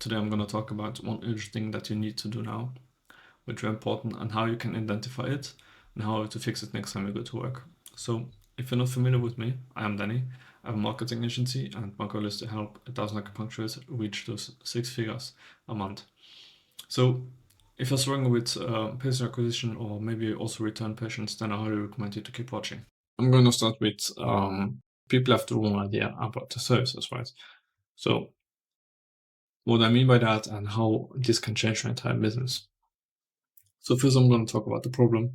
Today I'm going to talk about one urgent thing that you need to do now, which is very important, and how you can identify it and how to fix it next time you go to work. So if you're not familiar with me, I am Danny. I have a marketing agency and my goal is to help 1,000 acupuncturists reach those 6 figures a month. So if you're struggling with patient acquisition or maybe also return patients, then I highly recommend you to keep watching. I'm going to start with people have the wrong idea about the services, right? So what I mean by that and how this can change your entire business. So first I'm going to talk about the problem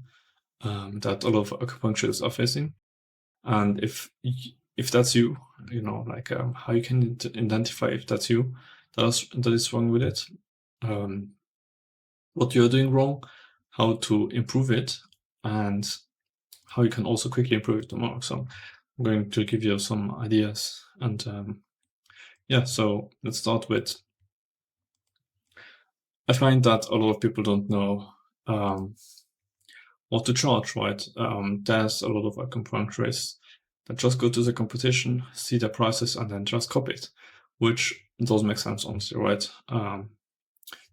that a lot of acupuncturists are facing. And if that's you, how you can identify if that's you, that is wrong with it, what you're doing wrong, how to improve it, and how you can also quickly improve it tomorrow. So I'm going to give you some ideas. And so let's start with, I find that a lot of people don't know what to charge, right? There's a lot of acupuncturists that just go to the competition, see their prices, and then just copy it, which doesn't make sense, honestly, right?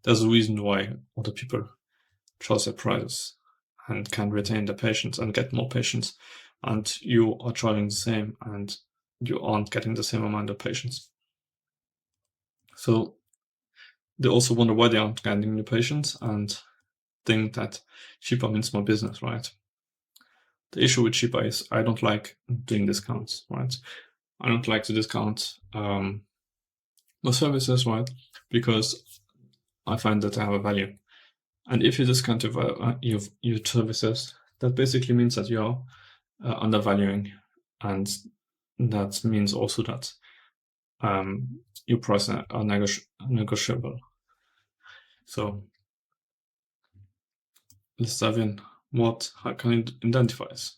There's a reason why other people charge their prices and can retain their patients and get more patients, and you are charging the same and you aren't getting the same amount of patients. So they also wonder why they aren't getting the patients and think that cheaper means more business, right? The issue with cheaper is I don't like doing discounts, right? I don't like to discount my services, right? Because I find that they have a value. And if you discount your services, that basically means that you're undervaluing, and that means also that your prices are negotiable. So let's dive in. How can you identify this?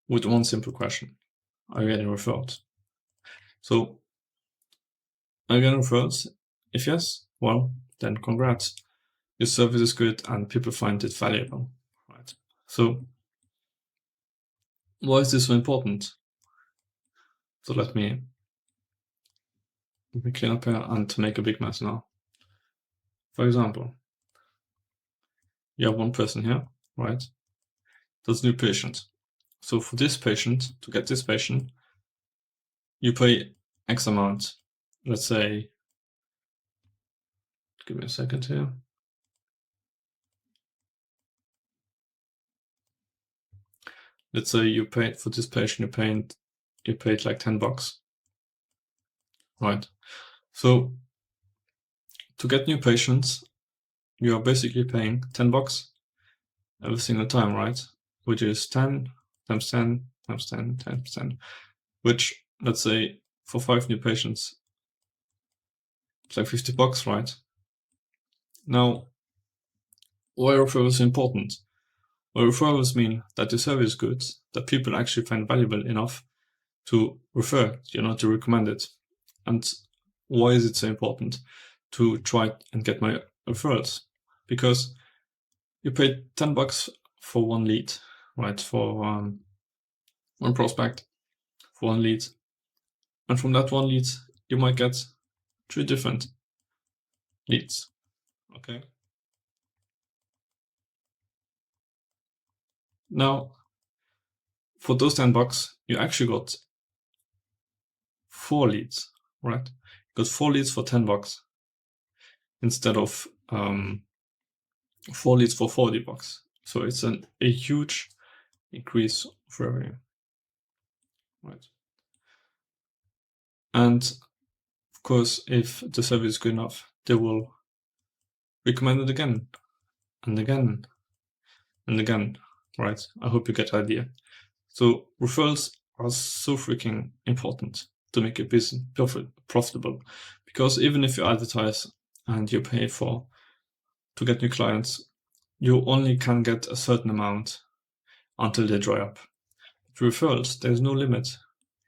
With one simple question: are you getting referrals? So, are you getting referrals? If yes, well, then congrats. Your service is good and people find it valuable, right? So, why is this so important? So let me clean up here and make a big mess now. For example, you have one person here, right? That's a new patient. So for this patient, to get this patient, you pay X amount. Let's say, give me a second here. Let's say you paid for this patient, you paid like $10, right? So to get new patients, you are basically paying $10 every single time, right? Which is 10 times 10 times 10 times 10, which, let's say, for 5 new patients, it's like $50, right? Now, why are referrals important? Well, referrals mean that the service is good, that people actually find valuable enough to refer, to recommend it. And why is it so important to try and get my referrals? Because you pay $10 for one lead, right? For one prospect, for one lead. And from that one lead, you might get 3 different leads, okay? Now, for those $10, you actually got 4 leads, right? You got 4 leads for $10 instead of 4 leads for $40. So it's a huge increase of revenue, right? And of course, if the service is good enough, they will recommend it again and again and again, right? I hope you get the idea. So referrals are so freaking important to make your business profitable, because even if you advertise and you pay to get new clients, you only can get a certain amount until they dry up. With referrals, there's no limit,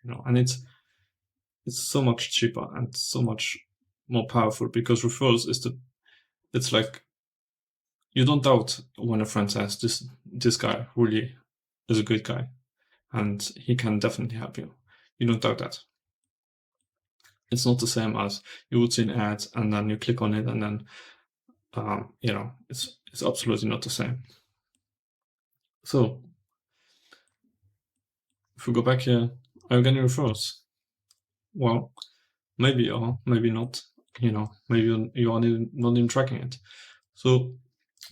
and it's so much cheaper and so much more powerful, because referrals it's like you don't doubt when a friend says this guy really is a good guy and he can definitely help you. You don't doubt that. it's not the same as you would see an ad and then you click on it and then, it's absolutely not the same. So if we go back here, are you getting referrals? Well, maybe or maybe not. Maybe you are not even tracking it. So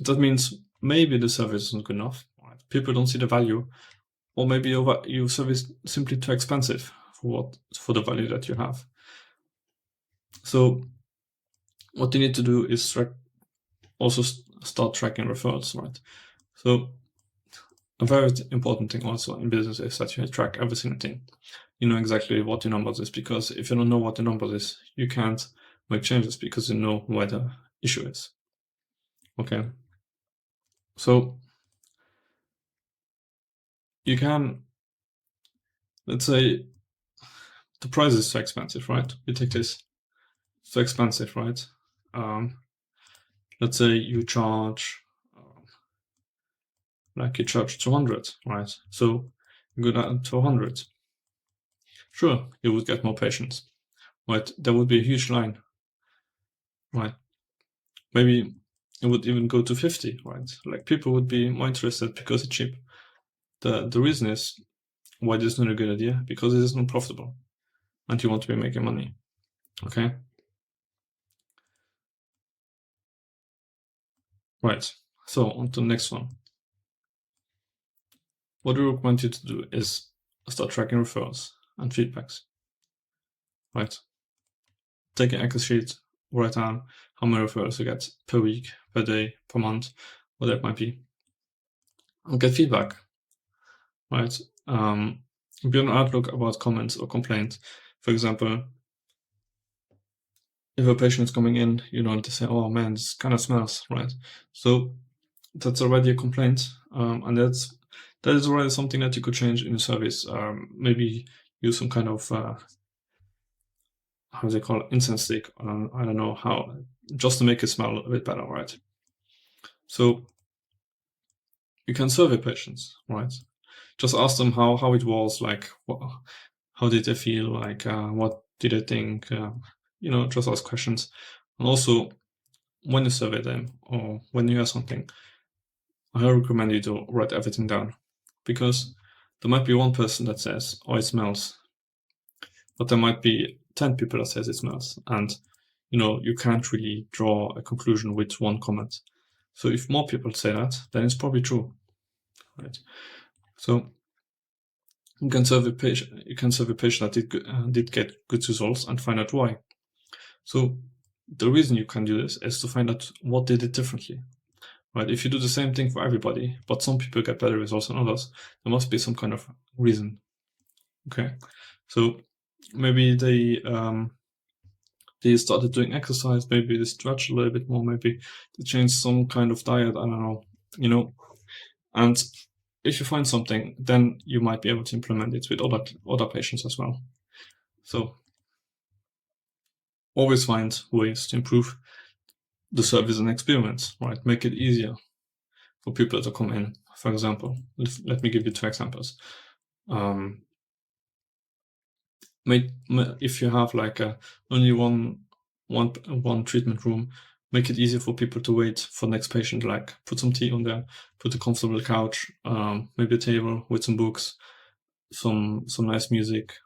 that means maybe the service isn't good enough. Right? People don't see the value, or maybe your service is simply too expensive for the value that you have. So what you need to do is also start tracking referrals, right? So a very important thing also in business is that you track every single thing. You know exactly what your numbers is, because if you don't know what the numbers is, you can't make changes because you know where the issue is. Okay. So you can, let's say the price is so expensive, right? You take this, so expensive, right? Let's say you charge, you charge 200, right? So you go down to 100. Sure, you would get more patients, right? There would be a huge line, right? Maybe it would even go to 50, right? Like people would be more interested because it's cheap. The reason is why this is not a good idea, because it isn't profitable and you want to be making money. Okay. Right. So on to the next one. What we recommend you to do is start tracking referrals and feedbacks. Right. Take an Excel sheet, write down how many referrals you get per week, per day, per month, whatever it might be. And get feedback. Right. Be on Outlook about comments or complaints. For example, if a patient is coming in, you don't to say, "Oh man, this kind of smells," right? So that's already a complaint, and that is already something that you could change in the service. Maybe use some kind of how do they call it, incense stick? I don't know how, just to make it smell a bit better, right? So you can survey patients, right? Just ask them how it was, like how did they feel, like what did they think? Just ask questions, and also when you survey them or when you hear something, I recommend you to write everything down, because there might be one person that says, "Oh, it smells," but there might be 10 people that says it smells, and you can't really draw a conclusion with one comment. So if more people say that, then it's probably true, right? So you can survey patient. You can survey patient that did get good results and find out why. So the reason you can do this is to find out what they did differently. Right? If you do the same thing for everybody, but some people get better results than others, there must be some kind of reason. Okay, so maybe they started doing exercise, maybe they stretch a little bit more, maybe they changed some kind of diet. I don't know, And if you find something, then you might be able to implement it with other patients as well. So always find ways to improve the service and experience, right? Make it easier for people to come in. For example, let me give you 2 examples. If you have only one treatment room, make it easier for people to wait for the next patient. Like put some tea on there, put a comfortable couch, maybe a table with some books, some nice music.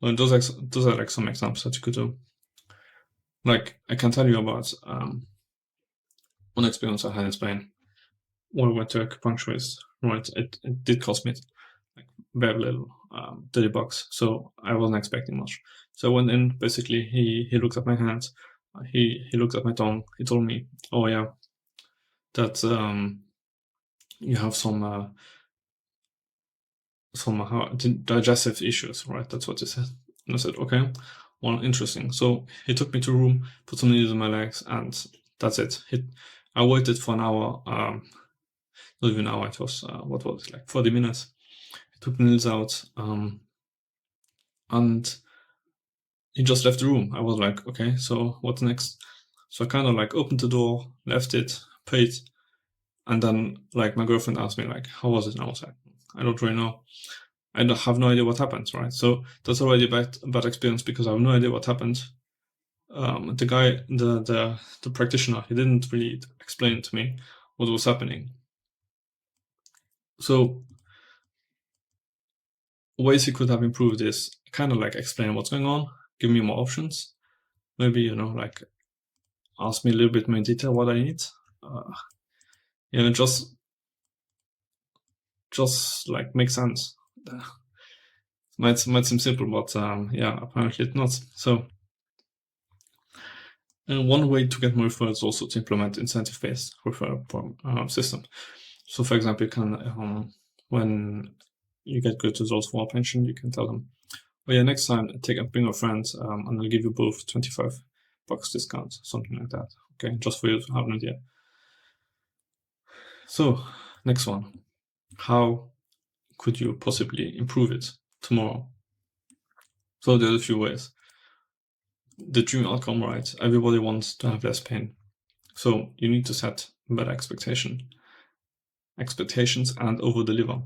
Those are like some examples that you could do. Like I can tell you about one experience I had in Spain when I went to acupuncturist. Right, it did cost me like very little, $30. So I wasn't expecting much. So I went in. Basically, he looked at my hands, he looked at my tongue. He told me, "Oh yeah, that you have some digestive issues, right?" That's what he said. And I said, "Okay, well, interesting." So he took me to a room, put some needles in my legs, and that's it. I waited for an hour. Not even an hour. It was what was it, like 40 minutes. He took the needles out, and he just left the room. I was like, "Okay, so what's next?" So I kind of like opened the door, left it, paid, and then like my girlfriend asked me like, "How was it?" And I was like, "I don't really know." I have no idea what happened, right? So that's already a bad experience because I have no idea what happened. The guy, the practitioner, he didn't really explain to me what was happening. So ways he could have improved is kind of like explain what's going on, give me more options, maybe like ask me a little bit more in detail what I need. Just like make sense. Might seem simple, but yeah, apparently it's not. So one way to get more referrals is also to implement incentive-based referral system. So, for example, you can when you get good results for a pension, you can tell them, "Oh yeah, next time bring a friend, and I'll give you both $25 discount, something like that." Okay, just for you to have an idea. So, next one, how could you possibly improve it tomorrow? So there's a few ways. The dream outcome, right? Everybody wants to have less pain. So you need to set better expectations and over deliver.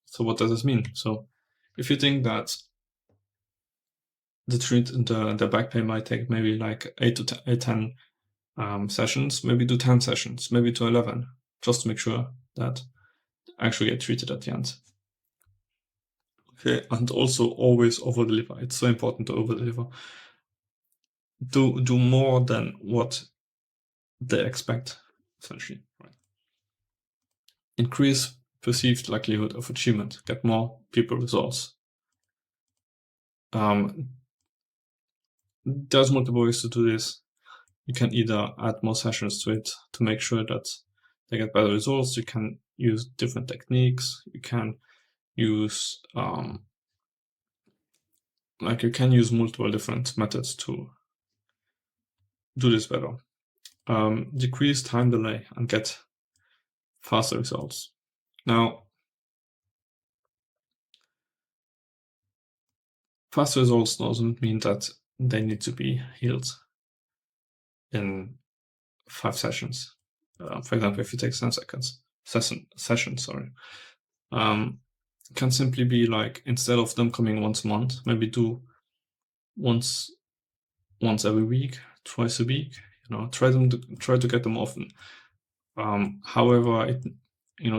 So what does this mean? So if you think that the back pain might take maybe like 8 to 10 sessions, maybe do 10 sessions, maybe to 11, just to make sure that actually get treated at the end. Okay, and also always over deliver. It's so important to over deliver. Do more than what they expect, essentially. Right. Increase perceived likelihood of achievement. Get more people results. There's multiple ways to do this. You can either add more sessions to it to make sure that they get better results. You can use different techniques. You can use multiple different methods to do this better. Decrease time delay and get faster results. Now, faster results doesn't mean that they need to be healed in 5 sessions. For example, if you take 10 sessions, can simply be like, instead of them coming once a month, maybe do once every week, twice a week. Try to get them often. However,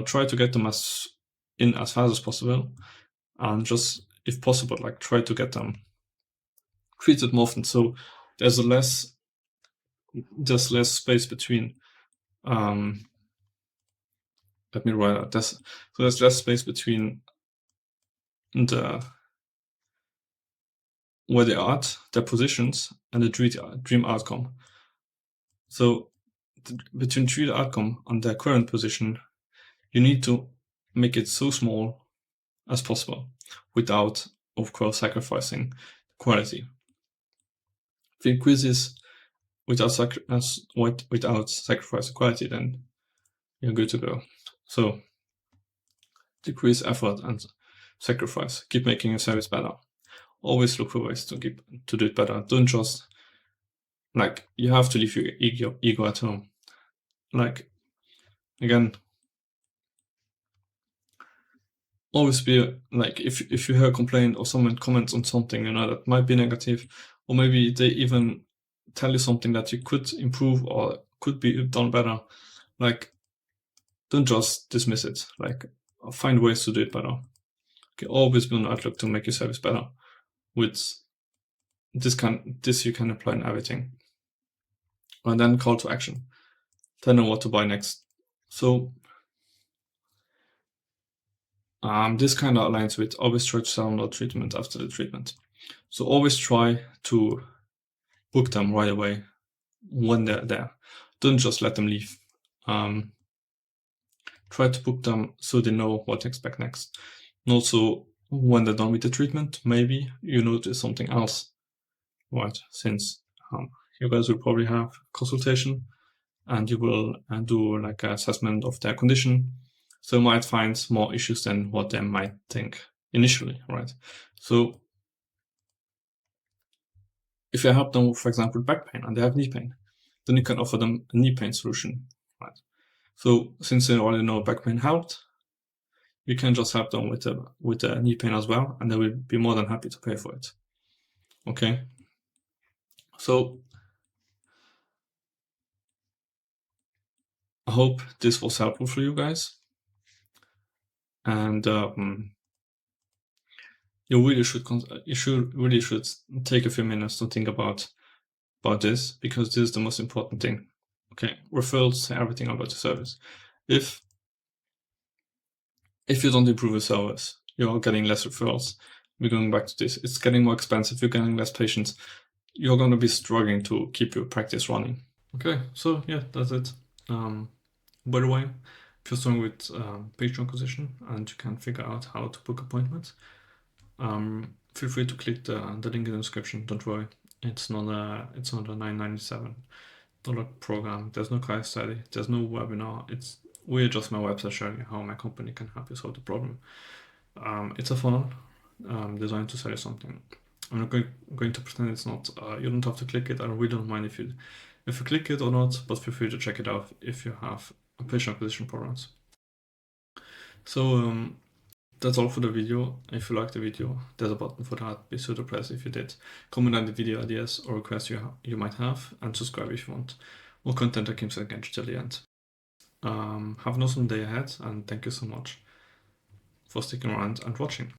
try to get them as fast as possible, and just, if possible, like try to get them treated more often. So there's less space between. Let me write out this. So there's less space between where they are at, their positions, and the dream outcome. So between dream outcome and their current position, you need to make it so small as possible without, of course, sacrificing quality. If you increase this without sacrificing quality, then you're good to go. So decrease effort and sacrifice. Keep making your service better. Always look for ways to do it better. Don't just, like, you have to leave your ego at home. Like, again, always be like, if you hear a complaint or someone comments on something that might be negative, or maybe they even tell you something that you could improve or could be done better, like, don't just dismiss it. Like, find ways to do it better. Okay, always be on the outlook to make your service better. With this you can apply in everything. And then call to action. Tell them what to buy next. So this kind of aligns with always try to sell no treatment after the treatment. So always try to book them right away when they're there. Don't just let them leave. Try to book them so they know what to expect next. And also, when they're done with the treatment, maybe you notice something else, right? Since you guys will probably have consultation and you will do like an assessment of their condition. So you might find more issues than what they might think initially, right? So if you help them, for example, with back pain and they have knee pain, then you can offer them a knee pain solution, right? So since they already know back pain helped, you can just help them with the knee pain as well, and they will be more than happy to pay for it. Okay, so I hope this was helpful for you guys, and you really should take a few minutes to think about this, because this is the most important thing. Okay, referrals say everything about the service. If you don't improve your service, you're getting less referrals. We're going back to this. It's getting more expensive. You're getting less patients. You're going to be struggling to keep your practice running. Okay, so yeah, that's it. By the way, if you're struggling with patient acquisition and you can't figure out how to book appointments, feel free to click the link in the description. Don't worry, it's not a $997 program. There's no case study. There's no webinar. We're just my website showing you how my company can help you solve the problem. It's a funnel designed to sell you something. I'm not going to pretend it's not. You don't have to click it. I really don't mind if you click it or not, but feel free to check it out if you have patient acquisition problems. So that's all for the video. If you liked the video, there's a button for that. Be sure to press if you did. Comment on the video ideas or requests you might have, and subscribe if you want more content that keeps engaged till the end. Have an awesome day ahead, and thank you so much for sticking around and watching.